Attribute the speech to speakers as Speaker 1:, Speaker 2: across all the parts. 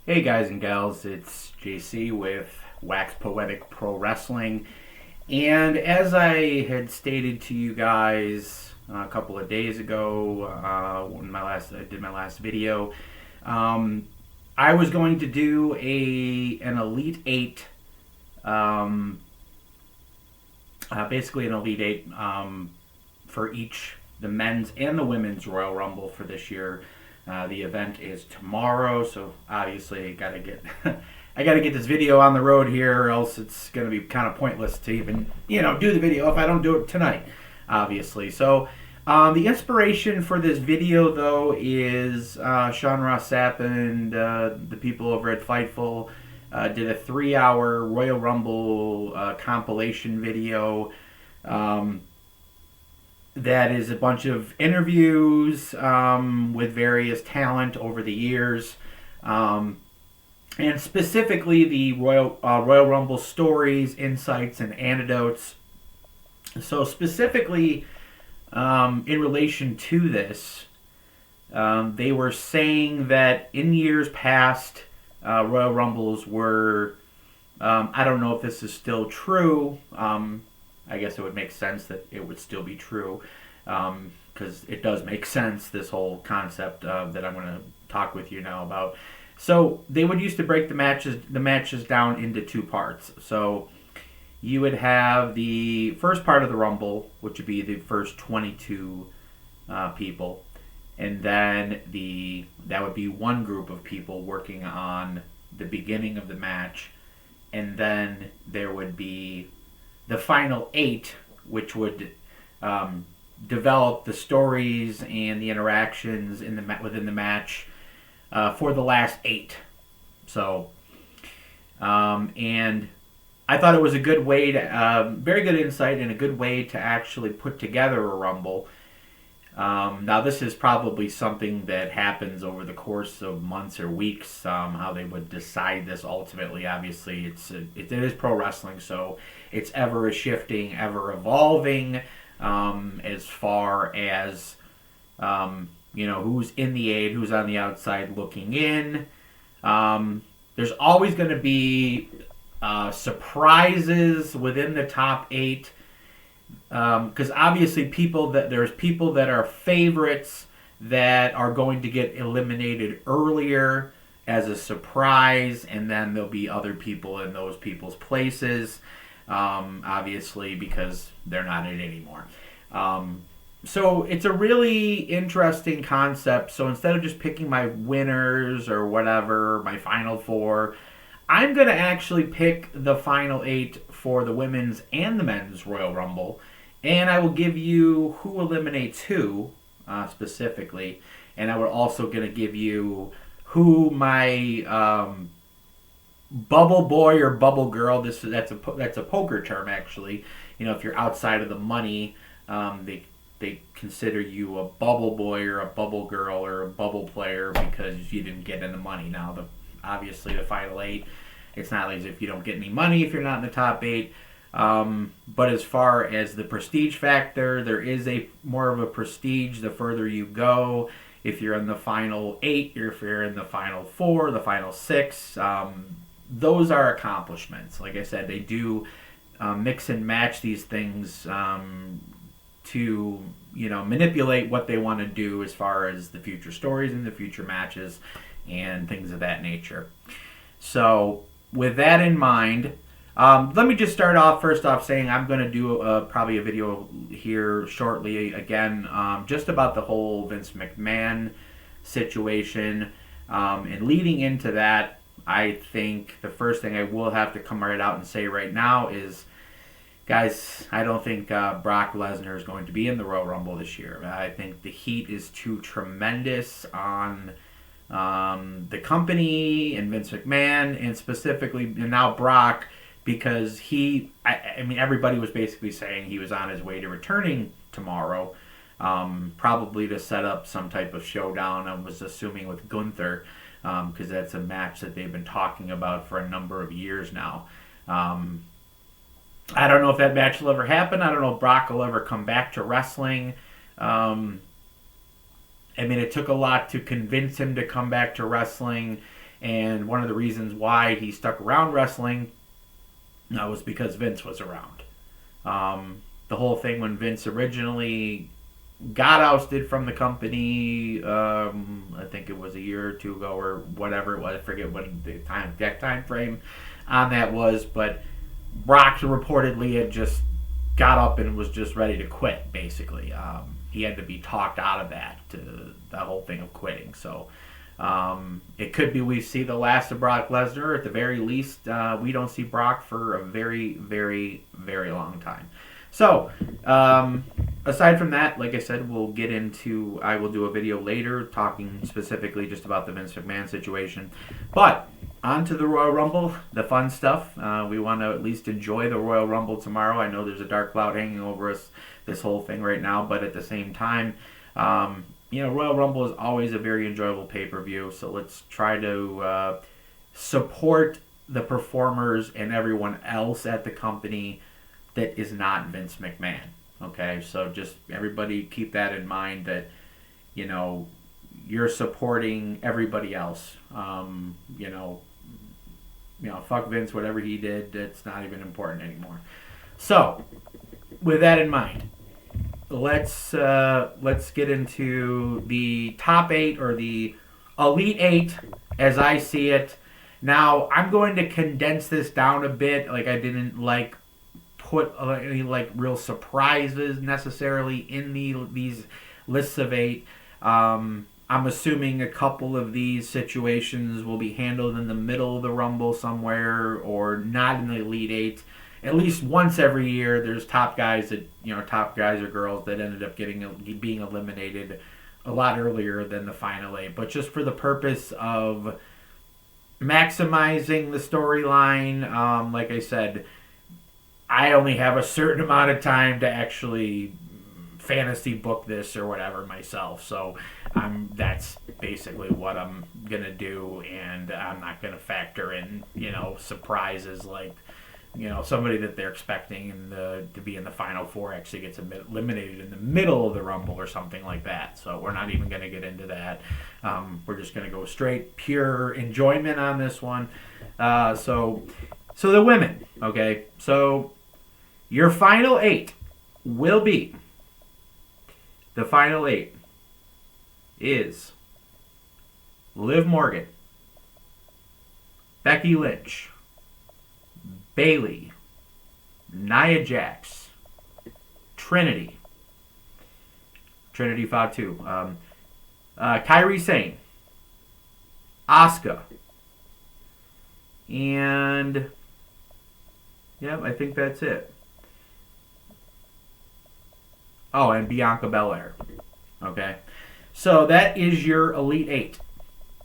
Speaker 1: Hey guys and gals, it's JC with Wax Poetic Pro Wrestling. And as I had stated to you guys a couple of days ago, when I did my last video, um, I was going to do an Elite Eight, um, basically an Elite Eight for each the men's and the women's Royal Rumble for this year. The event is tomorrow, so obviously I gotta get I gotta get this video on the road here, or else it's gonna be kind of pointless to even do the video if I don't do it tonight, obviously. So the inspiration for this video though is Sean Ross Sapp and the people over at Fightful did a 3-hour Royal Rumble compilation video. That is a bunch of interviews with various talent over the years, and specifically the Royal Rumble stories, insights, and anecdotes. So specifically, in relation to this, they were saying that in years past, Royal Rumbles were. I don't know if this is still true. I guess it would make sense that it would still be true, because it does make sense, this whole concept that I'm going to talk with you now about. So they would used to break the matches down into two parts. So you would have the first part of the Rumble, which would be the first 22 people, and then that would be one group of people working on the beginning of the match, and then there would be the final 8, which would develop the stories and the interactions within the match for the last 8. So, and I thought it was a good way to, very good insight and a good way to actually put together a Rumble. Now, this is probably something that happens over the course of months or weeks, how they would decide this ultimately. Obviously, it is pro wrestling, so it's ever shifting, ever evolving, as far as, who's in the 8, who's on the outside looking in. There's always going to be surprises within the top 8. Because obviously there's people that are favorites that are going to get eliminated earlier as a surprise, and then there'll be other people in those people's places, obviously because they're not in it anymore. So it's a really interesting concept. So instead of just picking my winners or whatever, my final 4, I'm going to actually pick the final 8 for the women's and the men's Royal Rumble. And I will give you who eliminates who, specifically. And I will also going to give you who my bubble boy or bubble girl, that's a poker term actually. If you're outside of the money, they consider you a bubble boy or a bubble girl or a bubble player because you didn't get in the money. Now, obviously the final 8, it's not as if you don't get any money if you're not in the top 8. But as far as the prestige factor, there is more of a prestige the further you go. If you're in the final 8, or if you're in the final 4, the final 6, those are accomplishments. Like I said, they do mix and match these things to manipulate what they want to do as far as the future stories and the future matches and things of that nature. So with that in mind, let me just start off first off saying I'm going to do probably a video here shortly again, just about the whole Vince McMahon situation, and leading into that, I think the first thing I will have to come right out and say right now is, guys, I don't think Brock Lesnar is going to be in the Royal Rumble this year. I think the heat is too tremendous on the company and Vince McMahon, and specifically and now Brock, because everybody was basically saying he was on his way to returning tomorrow, probably to set up some type of showdown. I was assuming with Gunther, because that's a match that they've been talking about for a number of years now. I don't know if that match will ever happen. I don't know if Brock will ever come back to wrestling. It took a lot to convince him to come back to wrestling. And one of the reasons why he stuck around wrestling was because Vince was around. The whole thing when Vince originally got ousted from the company, I think it was a year or two ago or whatever it was. I forget what the exact time frame on that was, but Brock reportedly had just got up and was just ready to quit, basically. He had to be talked out of that whole thing of quitting. So it could be we see the last of Brock Lesnar. At the very least, we don't see Brock for a very, very, very long time. So, aside from that, like I said, I will do a video later talking specifically just about the Vince McMahon situation. But, on to the Royal Rumble, the fun stuff. We want to at least enjoy the Royal Rumble tomorrow. I know there's a dark cloud hanging over us, this whole thing right now, but at the same time, Royal Rumble is always a very enjoyable pay-per-view, so let's try to support the performers and everyone else at the company that is not Vince McMahon. Okay, so just everybody keep that in mind that, you're supporting everybody else. Fuck Vince, whatever he did, it's not even important anymore. So, with that in mind, let's get into the top 8 or the Elite 8 as I see it. Now, I'm going to condense this down a bit. Like, I didn't put any real surprises necessarily in these lists of 8. I'm assuming a couple of these situations will be handled in the middle of the Rumble somewhere, or not in the Elite 8. At least once every year, there's top guys or girls that ended up being eliminated a lot earlier than the final 8. But just for the purpose of maximizing the storyline, like I said, I only have a certain amount of time to actually fantasy book this or whatever myself, so that's basically what I'm gonna do, and I'm not gonna factor in surprises like somebody that they're expecting to be in the final 4 actually gets eliminated in the middle of the Rumble or something like that. So we're not even gonna get into that. We're just gonna go straight pure enjoyment on this one. So the women, okay? So your final 8 will be, the final 8 is Liv Morgan, Becky Lynch, Bayley, Nia Jax, Trinity Fatu, Kairi Sane, Asuka, and I think that's it. Oh, and Bianca Belair. Okay. So that is your Elite 8.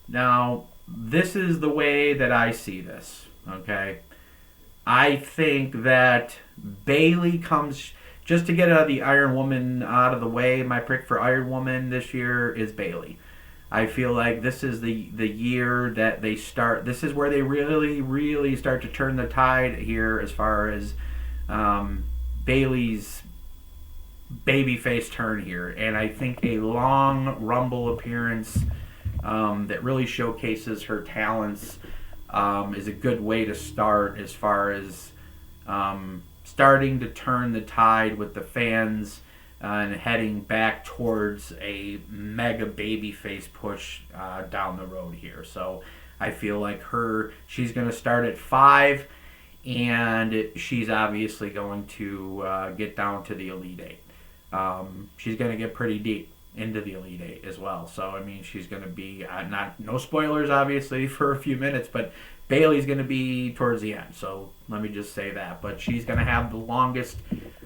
Speaker 1: Now, this is the way that I see this. Okay. I think that Bayley comes, just to get the Iron Woman out of the way, my pick for Iron Woman this year is Bayley. I feel like this is the year that they start. This is where they really, really start to turn the tide here as far as Bayley's babyface turn here. And I think a long Rumble appearance that really showcases her talents is a good way to start as far as starting to turn the tide with the fans and heading back towards a mega babyface push down the road here. So I feel like she's going to start at 5, and she's obviously going to get down to the Elite 8. She's going to get pretty deep into the Elite 8 as well. So, I mean, she's going to be, no spoilers, obviously, for a few minutes, but Bayley's going to be towards the end. So, let me just say that. But she's going to have the longest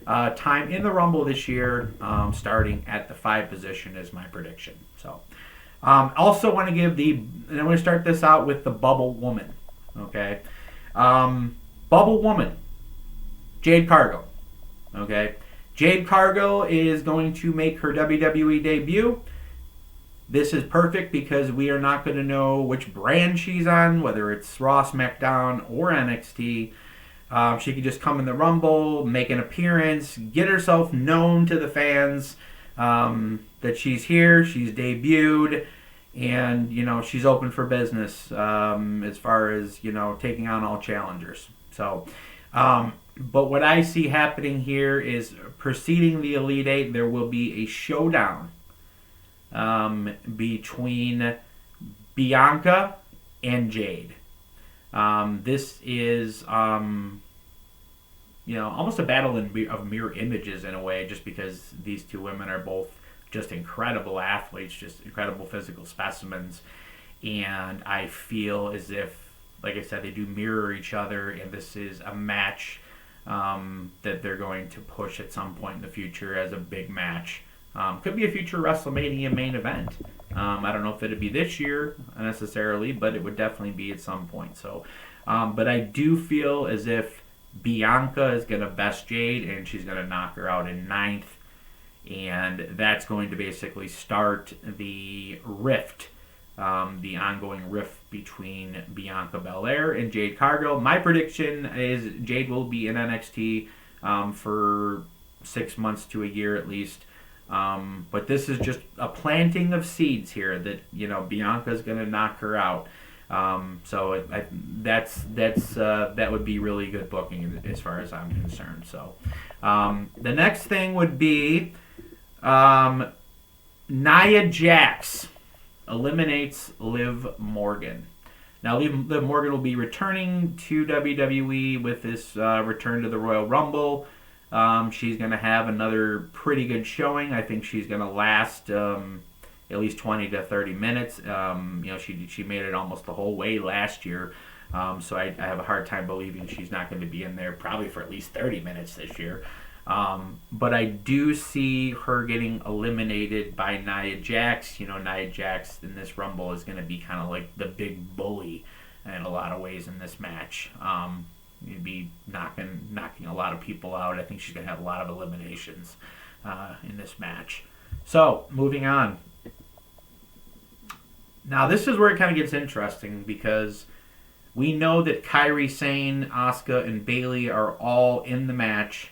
Speaker 1: time in the Rumble this year, starting at the 5 position is my prediction. So, also want to give and I'm going to start this out with the Bubble Woman. Okay? Bubble Woman, Jade Cargill. Okay? Jade Cargill is going to make her WWE debut. This is perfect because we are not going to know which brand she's on, whether it's Raw, SmackDown, or NXT. She could just come in the Rumble, make an appearance, get herself known to the fans that she's here, she's debuted, and she's open for business as far as taking on all challengers. So, but what I see happening here is preceding the Elite Eight, there will be a showdown between Bianca and Jade. This is almost a battle of mirror images in a way, just because these two women are both just incredible athletes, just incredible physical specimens, and I feel as if, like I said, they do mirror each other, and this is a match that they're going to push at some point in the future as a big match. Could be a future WrestleMania main event. I don't know if it'd be this year necessarily, but it would definitely be at some point. So, but I do feel as if Bianca is going to best Jade, and she's going to knock her out in 9th. And that's going to basically start the rift, the ongoing rift between Bianca Belair and Jade Cargill. My prediction is Jade will be in NXT for 6 months to a year at least. But this is just a planting of seeds here that Bianca's going to knock her out. So that would be really good booking as far as I'm concerned. So the next thing would be Nia Jax eliminates Liv Morgan. Now, Liv Morgan will be returning to WWE with this return to the Royal Rumble. She's going to have another pretty good showing. I think she's going to last at least 20 to 30 minutes. She made it almost the whole way last year. So I have a hard time believing she's not going to be in there probably for at least 30 minutes this year. But I do see her getting eliminated by Nia Jax. Nia Jax in this Rumble is going to be kind of like the big bully in a lot of ways in this match. You'd be knocking a lot of people out. I think she's going to have a lot of eliminations in this match. So, moving on. Now, this is where it kind of gets interesting because we know that Kairi Sane, Asuka, and Bayley are all in the match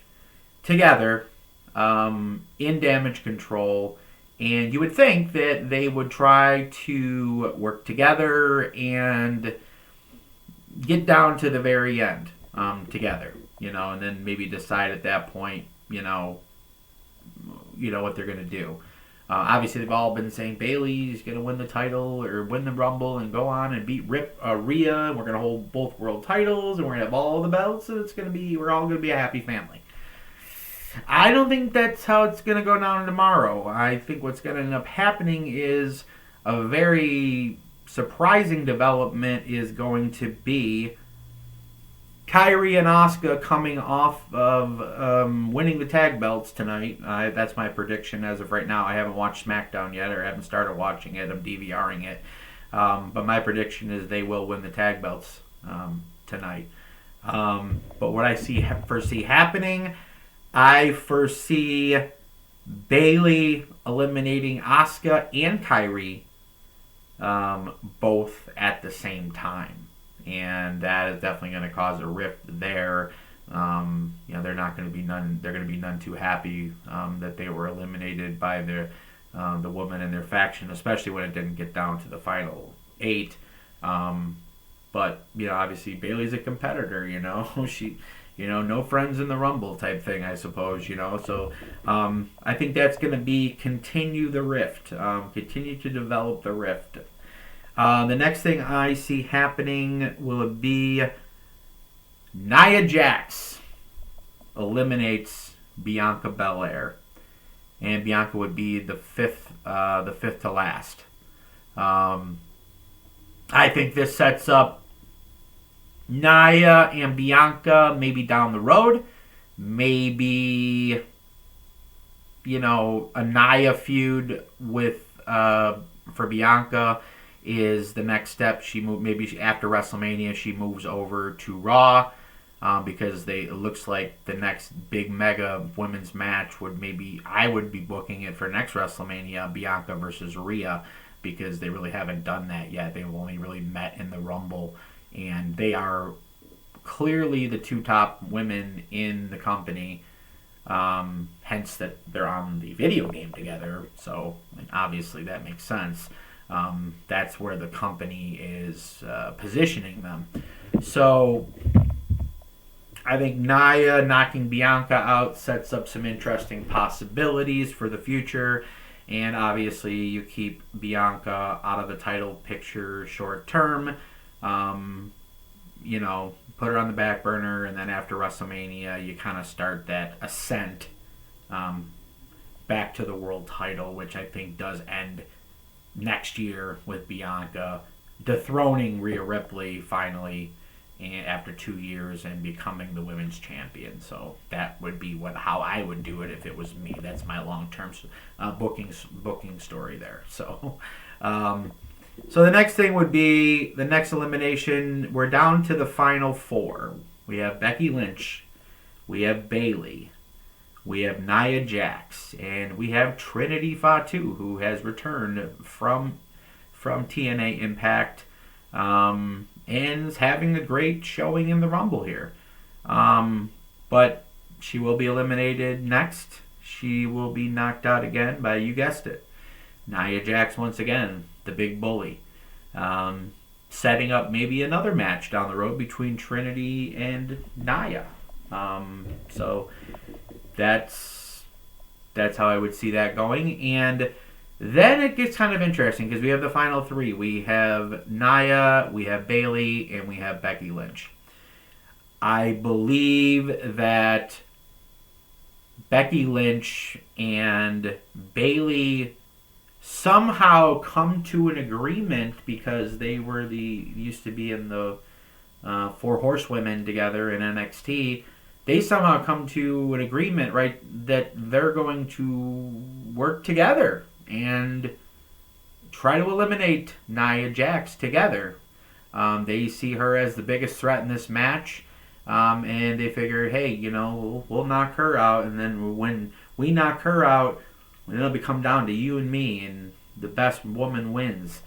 Speaker 1: together in Damage Control, and you would think that they would try to work together and get down to the very end together, and then maybe decide at that point, what they're going to do. Obviously, they've all been saying Bayley's going to win the title or win the Rumble and go on and beat Rhea. And we're going to hold both world titles, and we're going to have all the belts, and we're all going to be a happy family. I don't think that's how it's going to go down tomorrow. I think what's going to end up happening is a very surprising development is going to be Kairi and Asuka coming off of winning the tag belts tonight. That's my prediction as of right now. I haven't watched SmackDown yet, or haven't started watching it. I'm DVRing it. But my prediction is they will win the tag belts tonight. But what I foresee happening, I foresee Bayley eliminating Asuka and Kairi both at the same time. And that is definitely going to cause a rift there. They're not going to be none. They're going to be none too happy that they were eliminated by the woman in their faction, especially when it didn't get down to the final 8. But obviously Bayley's a competitor. She, no friends in the Rumble type thing, I suppose. So I think that's going to continue the rift, continue to develop the rift. The next thing I see happening will be Nia Jax eliminates Bianca Belair, and Bianca would be the fifth to last. I think this sets up Nia and Bianca maybe down the road, maybe a Nia feud with for Bianca is the next step. After WrestleMania she moves over to Raw because it looks like the next big mega women's match I would be booking it for next WrestleMania, Bianca versus Rhea, because they really haven't done that yet. They've only really met in the Rumble, and they are clearly the two top women in the company. Hence that they're on the video game together, so obviously that makes sense. That's where the company is positioning them. So I think Nia knocking Bianca out sets up some interesting possibilities for the future. And obviously, you keep Bianca out of the title picture short term. Put her on the back burner, and then after WrestleMania, you kind of start that ascent back to the world title, which I think does end next year with Bianca dethroning Rhea Ripley finally, and after 2 years, and becoming the women's champion. So that would be how I would do it if it was me. That's my long-term booking story there. So the next thing would be the next elimination. We're down to the final 4. We have Becky Lynch, we have Bayley, we have Nia Jax, and we have Trinity Fatu, who has returned from TNA Impact. And is having a great showing in the Rumble here. But she will be eliminated next. She will be knocked out again by, you guessed it, Nia Jax once again, the big bully. Setting up maybe another match down the road between Trinity and Nia. So that's how I would see that going. And then it gets kind of interesting because we have the final 3. We have Nia, we have Bayley, and we have Becky Lynch. I believe that Becky Lynch and Bayley somehow come to an agreement because they used to be in the 4 Horsewomen together in NXT. They somehow come to an agreement, right, that they're going to work together and try to eliminate Nia Jax together. They see her as the biggest threat in this match, and they figure, hey, we'll knock her out, and then when we knock her out, it'll become down to you and me, and the best woman wins.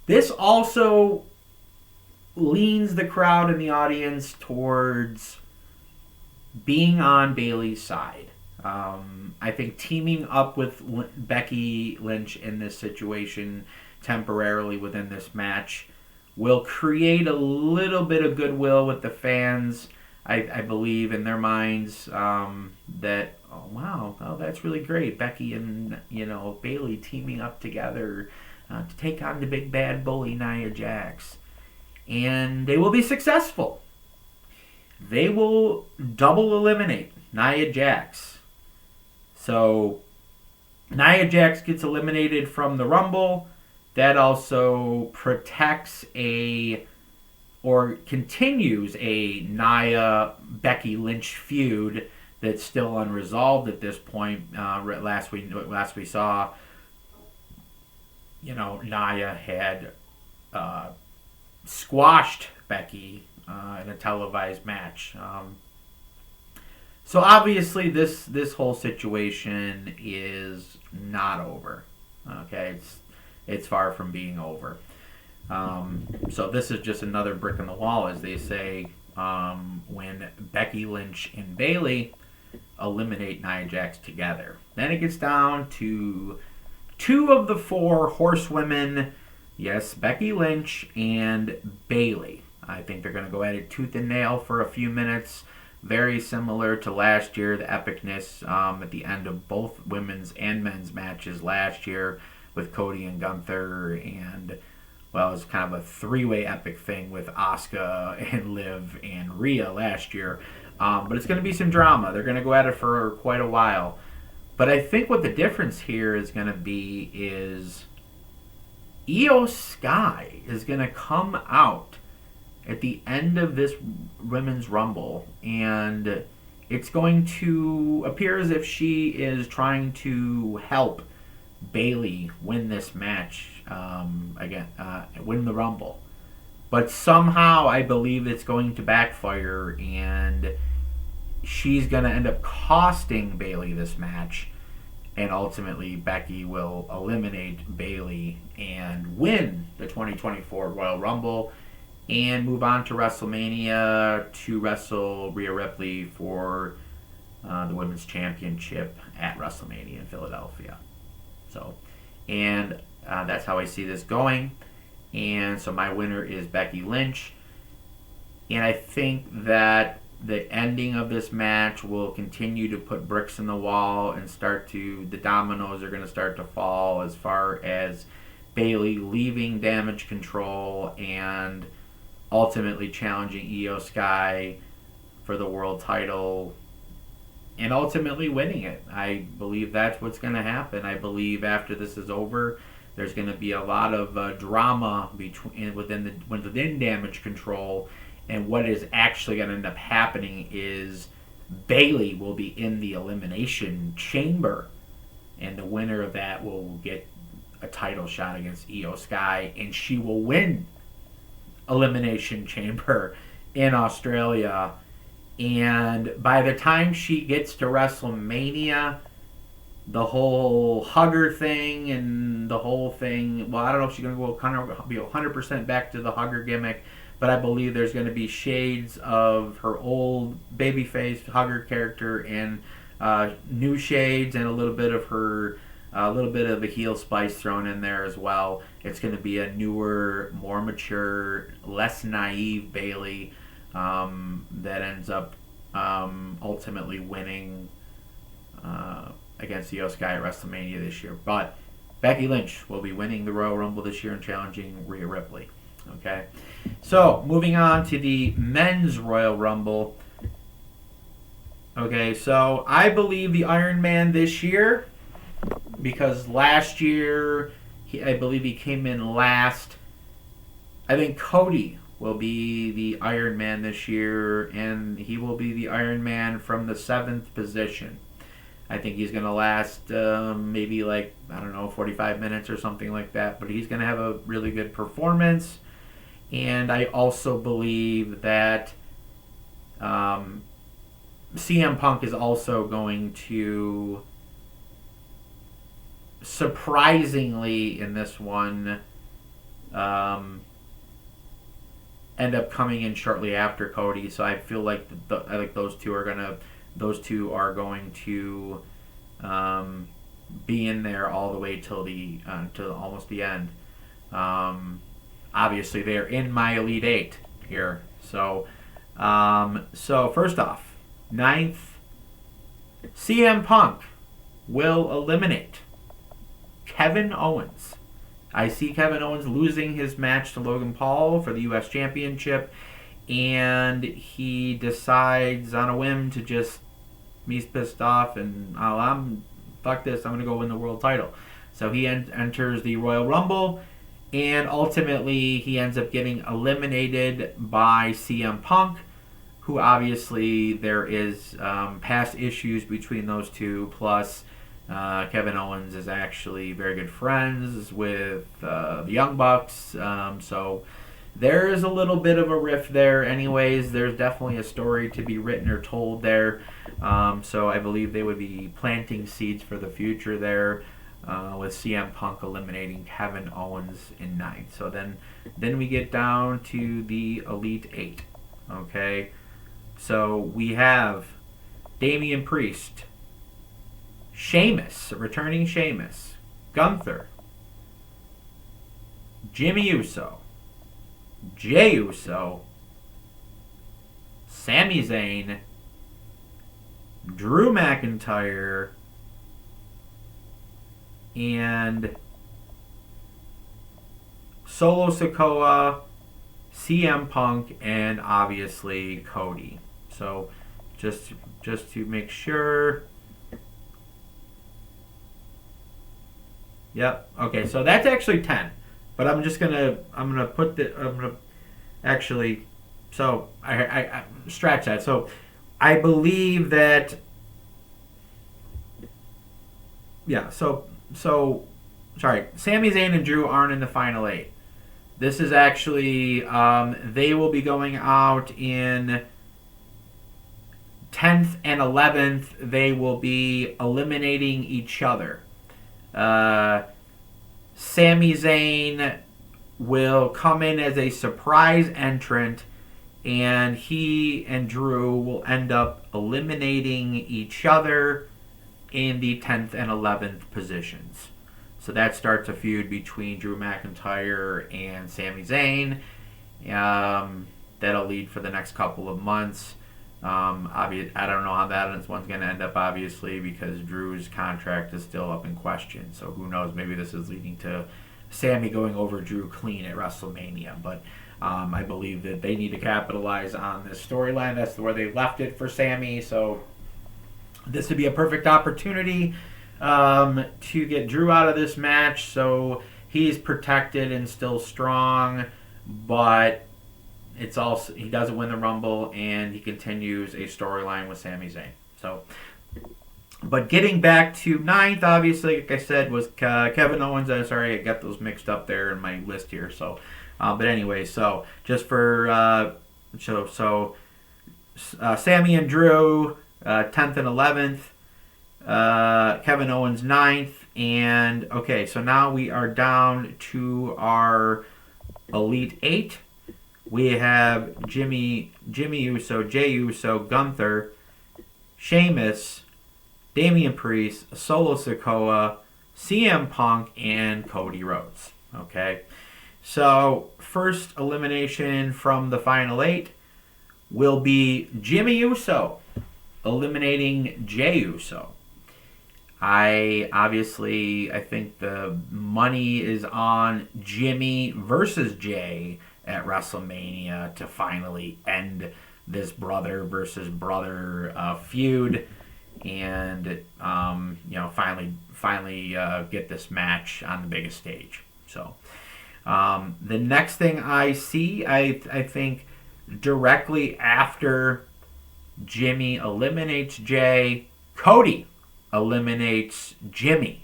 Speaker 1: This also leans the crowd and the audience towards being on Bayley's side. I think teaming up with Becky Lynch in this situation temporarily within this match will create a little bit of goodwill with the fans. I believe in their minds that, oh wow, that's really great. Becky and Bayley teaming up together to take on the big bad bully Nia Jax, and they will be successful. They will double eliminate Nia Jax. So Nia Jax gets eliminated from the Rumble. That also protects or continues a Nia-Becky Lynch feud that's still unresolved at this point. Last we saw, Nia had squashed Becky in a televised match. So obviously this whole situation is not over. Okay, it's far from being over. So this is just another brick in the wall, as they say, when Becky Lynch and Bayley eliminate Nia Jax together. Then it gets down to 2 of the 4 horsewomen. Yes, Becky Lynch and Bayley. I think they're going to go at it tooth and nail for a few minutes. Very similar to last year, the epicness at the end of both women's and men's matches last year with Cody and Gunther, and well, it was kind of a 3-way epic thing with Asuka and Liv and Rhea last year. But it's going to be some drama. They're going to go at it for quite a while. But I think what the difference here is going to be is Io Sky is going to come out at the end of this Women's Rumble, and it's going to appear as if she is trying to help Bayley win this match win the Rumble. But somehow I believe it's going to backfire, and she's going to end up costing Bayley this match, and ultimately Becky will eliminate Bayley and win the 2024 Royal Rumble and move on to WrestleMania to wrestle Rhea Ripley for the Women's Championship at WrestleMania in Philadelphia. So, and That's how I see this going. And so my winner is Becky Lynch. And I think that the ending of this match will continue to put bricks in the wall and the dominoes are going to start to fall as far as Bayley leaving Damage Control and ultimately challenging Io Sky for the world title and ultimately winning it. I believe that's what's going to happen. I believe after this is over, there's going to be a lot of drama within Damage Control, and what is actually going to end up happening is Bayley will be in the Elimination Chamber, and the winner of that will get a title shot against Io Sky, and she will win Elimination Chamber in Australia. And by the time she gets to WrestleMania, the whole hugger thing and the whole thing, well, I don't know if she's going to be 100% back to the hugger gimmick, but I believe there's going to be shades of her old babyface hugger character and new shades and a little bit of a heel spice thrown in there as well. It's going to be a newer, more mature, less naive Bayley that ends up ultimately winning against Io Sky at WrestleMania this year. But Becky Lynch will be winning the Royal Rumble this year and challenging Rhea Ripley. Okay, so moving on to the men's Royal Rumble. Okay, so I believe the Iron Man this year, because last year I believe he came in last. I think Cody will be the Iron Man this year, and he will be the Iron Man from the 7th position. I think he's going to last maybe 45 minutes or something like that, but he's going to have a really good performance. And I also believe that CM Punk is also going to, surprisingly in this one, end up coming in shortly after Cody. So I feel like those two are going to be in there all the way till almost the end. Obviously, they're in my Elite 8 here. So first off, 9th, CM Punk will eliminate Kevin Owens. I see Kevin Owens losing his match to Logan Paul for the U.S. Championship, and he decides on a whim to he's pissed off, and fuck this, I'm going to go win the world title. So he enters the Royal Rumble, and ultimately he ends up getting eliminated by CM Punk, who obviously there is past issues between those two, plus Kevin Owens is actually very good friends with the Young Bucks, so there is a little bit of a rift there anyways. There's definitely a story to be written or told there, so I believe they would be planting seeds for the future there, with CM Punk eliminating Kevin Owens in 9th. So then we get down to the Elite 8. Okay, so we have Damian Priest, returning Sheamus, Gunther, Jimmy Uso, Jey Uso, Sami Zayn, Drew McIntyre, and Solo Sikoa, CM Punk, and obviously Cody. So just to make sure. Yep. Okay, so that's actually 10. But I'm I scratch that. So I believe that, yeah, so sorry, Sami Zayn and Drew aren't in the final 8. This is actually, they will be going out in 10th and 11th. They will be eliminating each other. Sami Zayn will come in as a surprise entrant, and he and Drew will end up eliminating each other in the 10th and 11th positions. So that starts a feud between Drew McIntyre and Sami Zayn. That'll lead for the next couple of months. I don't know how that one's going to end up, obviously, because Drew's contract is still up in question. So who knows? Maybe this is leading to Sami going over Drew clean at WrestleMania. But I believe that they need to capitalize on this storyline. That's where they left it for Sami. So this would be a perfect opportunity to get Drew out of this match. So he's protected and still strong, but it's also he doesn't win the Rumble, and he continues a storyline with Sami Zayn. So, but getting back to 9th, obviously, like I said, was Kevin Owens. I'm sorry, I got those mixed up there in my list here. So, but anyway, so just for Sami and Drew, 10th and 11th. Kevin Owens 9th, and okay, so now we are down to our Elite 8. We have Jimmy Uso, Jey Uso, Gunther, Sheamus, Damian Priest, Solo Sikoa, CM Punk, and Cody Rhodes. Okay, so first elimination from the final 8 will be Jimmy Uso eliminating Jey Uso. I think the money is on Jimmy versus Jey at WrestleMania to finally end this brother versus brother feud, and finally get this match on the biggest stage. So the next thing I see, I think directly after Jimmy eliminates Jey, Cody eliminates Jimmy.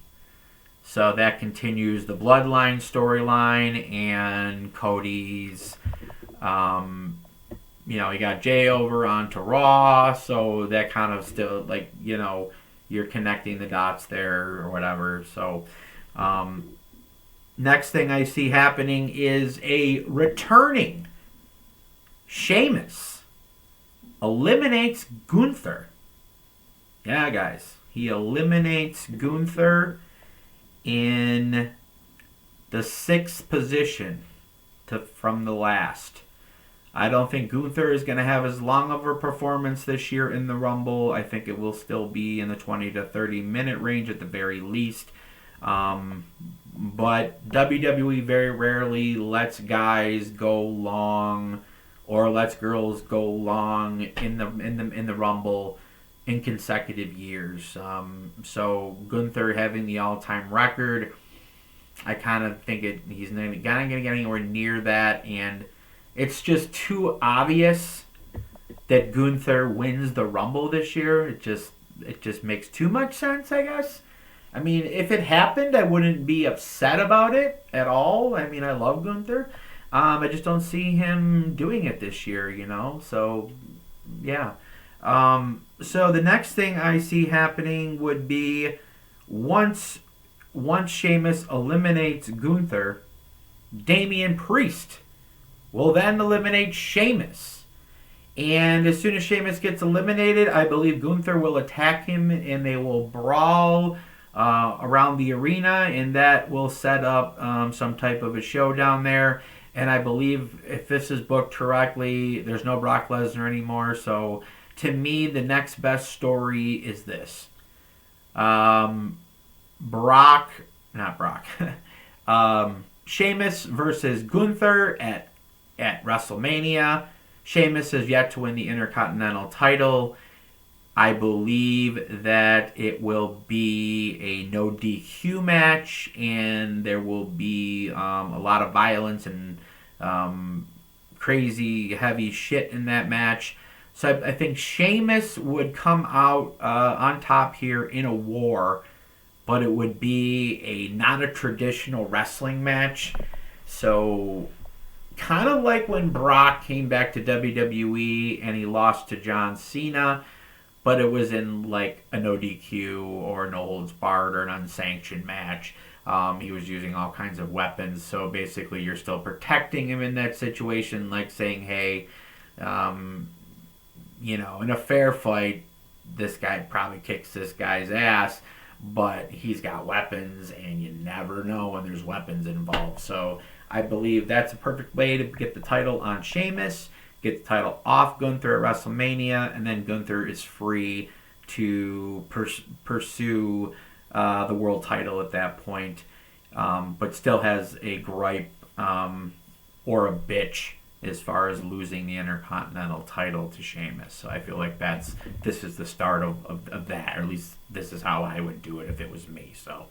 Speaker 1: So that continues the Bloodline storyline, and Cody's, he got Jey over onto Raw, so that kind of still, you're connecting the dots there or whatever. So, next thing I see happening is a returning Sheamus eliminates Gunther. Yeah, guys. He eliminates Gunther in the 6th position from the last. I don't think Gunther is going to have as long of a performance this year in the Rumble. I think it will still be in the 20 to 30 minute range at the very least. But WWE very rarely lets guys go long or lets girls go long in the Rumble in consecutive years. So Gunther having the all-time record, I kind of think he's not going to get anywhere near that, and it's just too obvious that Gunther wins the Rumble this year. It just makes too much sense, I guess. I mean, if it happened, I wouldn't be upset about it at all. I mean, I love Gunther. I just don't see him doing it this year, So, yeah. So the next thing I see happening would be once Sheamus eliminates Gunther, Damian Priest will then eliminate Sheamus. And as soon as Sheamus gets eliminated, I believe Gunther will attack him and they will brawl around the arena, and that will set up some type of a showdown there. And I believe if this is booked correctly, there's no Brock Lesnar anymore, so to me, the next best story is this. Sheamus versus Gunther at WrestleMania. Sheamus has yet to win the Intercontinental title. I believe that it will be a no DQ match, and there will be a lot of violence and crazy heavy shit in that match. So I think Sheamus would come out on top here in a war, but it would be not a traditional wrestling match. So kind of like when Brock came back to WWE and he lost to John Cena, but it was in like a no DQ or no holds barred or an unsanctioned match. He was using all kinds of weapons, so basically you're still protecting him in that situation, like saying, hey, in a fair fight, this guy probably kicks this guy's ass, but he's got weapons, and you never know when there's weapons involved. So I believe that's a perfect way to get the title on Sheamus, get the title off Gunther at WrestleMania, and then Gunther is free to pursue the world title at that point, but still has a gripe or a bitch as far as losing the Intercontinental title to Sheamus. So I feel like this is the start of that, or at least this is how I would do it if it was me. So,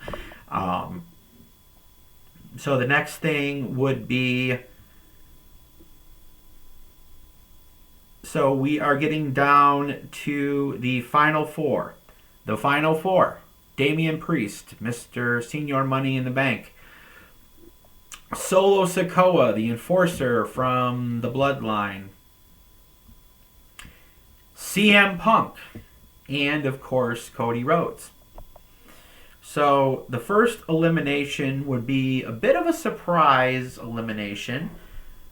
Speaker 1: so the next thing would be, so we are getting down to the final four. The final four: Damian Priest, Mr. Senior Money in the Bank; Solo Sikoa, the Enforcer from the Bloodline; CM Punk; and, of course, Cody Rhodes. So the first elimination would be a bit of a surprise elimination,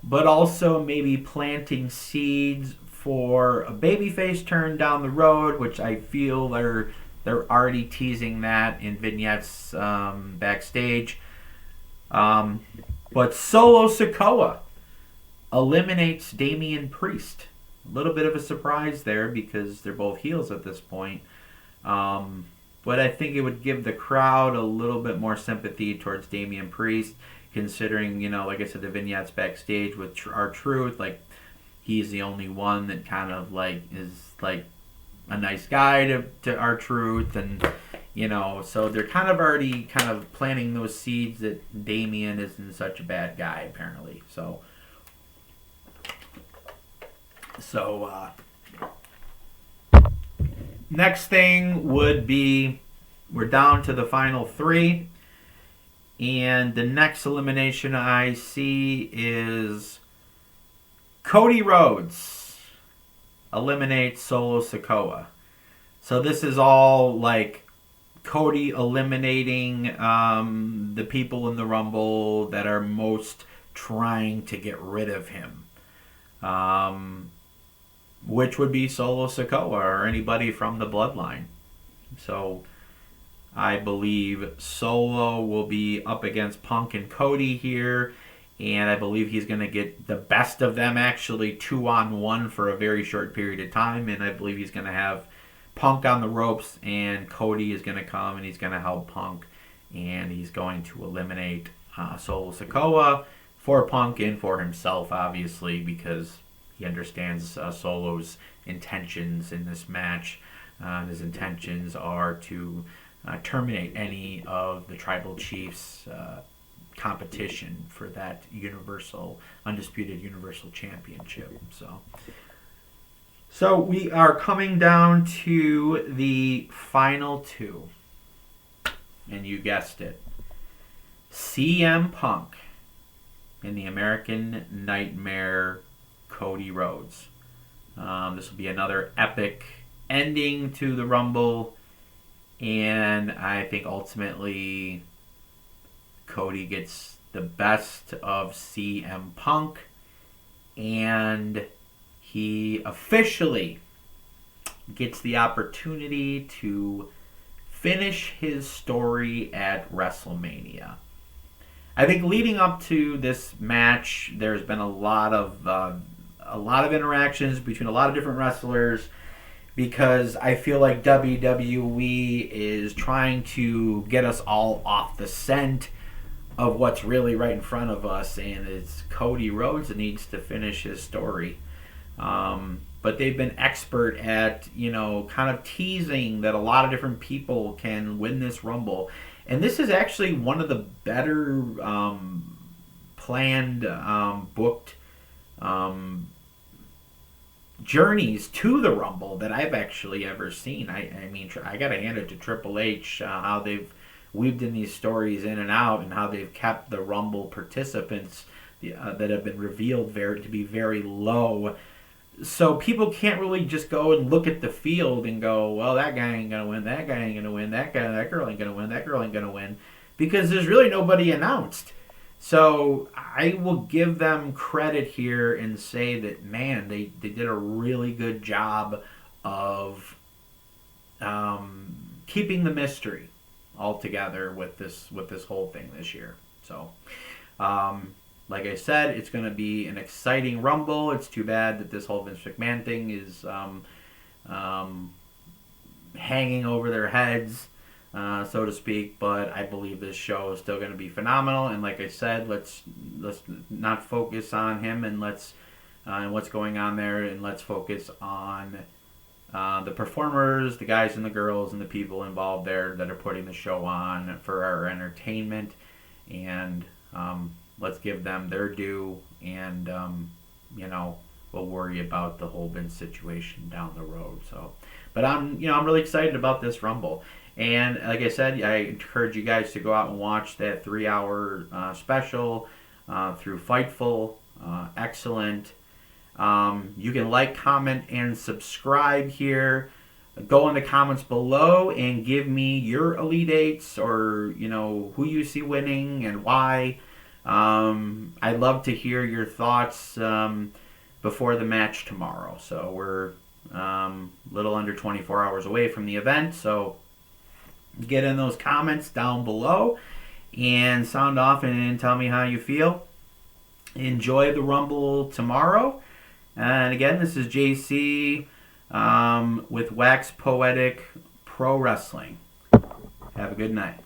Speaker 1: but also maybe planting seeds for a babyface turn down the road, which I feel they're already teasing that in vignettes backstage. But Solo Sikoa eliminates Damian Priest. A little bit of a surprise there because they're both heels at this point. But I think it would give the crowd a little bit more sympathy towards Damian Priest, considering, like I said, the vignettes backstage with R-Truth, like, he's the only one that kind of, like, is, like, a nice guy to R-Truth, and, so they're kind of already kind of planting those seeds that Damian isn't such a bad guy, apparently. So next thing would be, we're down to the final three, and the next elimination I see is Cody Rhodes eliminates Solo Sikoa. So this is all like Cody eliminating the people in the Rumble that are most trying to get rid of him. Which would be Solo Sikoa or anybody from the Bloodline. So I believe Solo will be up against Punk and Cody here, and I believe he's going to get the best of them, actually 2-on-1 for a very short period of time, and I believe he's going to have Punk on the ropes, and Cody is going to come and he's going to help Punk, and he's going to eliminate Solo Sikoa for Punk and for himself, obviously, because he understands Solo's intentions in this match. His intentions are to terminate any of the Tribal Chiefs' competition for that undisputed Universal Championship. So we are coming down to the final two. And you guessed it. CM Punk and the American Nightmare Cody Rhodes. This will be another epic ending to the Rumble, and I think ultimately Cody gets the best of CM Punk, and he officially gets the opportunity to finish his story at WrestleMania. I think leading up to this match, there's been a lot of interactions between a lot of different wrestlers, because I feel like WWE is trying to get us all off the scent of what's really right in front of us, and it's Cody Rhodes that needs to finish his story. But they've been expert at, kind of teasing that a lot of different people can win this Rumble. And this is actually one of the better planned, booked journeys to the Rumble that I've actually ever seen. I mean, I got to hand it to Triple H, how they've weaved in these stories in and out, and how they've kept the Rumble participants that have been revealed to be very low. So people can't really just go and look at the field and go, well, that guy ain't going to win, that guy ain't going to win, that girl ain't going to win, that girl ain't going to win, because there's really nobody announced. So I will give them credit here and say that, man, they did a really good job of keeping the mystery. altogether with this whole thing this year. So, like I said, it's going to be an exciting Rumble. It's too bad that this whole Vince McMahon thing is hanging over their heads, so to speak. But I believe this show is still going to be phenomenal. And like I said, let's not focus on him, and let's and what's going on there, and let's focus on the performers, the guys and the girls, and the people involved there that are putting the show on for our entertainment. And let's give them their due, and we'll worry about the whole Vince situation down the road. So, but I'm really excited about this Rumble. And like I said, I encourage you guys to go out and watch that 3-hour special through Fightful. Excellent. You can like, comment, and subscribe here. Go in the comments below and give me your Elite Eights, or who you see winning and why. I'd love to hear your thoughts before the match tomorrow. So we're a little under 24 hours away from the event. So get in those comments down below and sound off and tell me how you feel. Enjoy the Rumble tomorrow. And again, this is JC with Wax Poetic Pro Wrestling. Have a good night.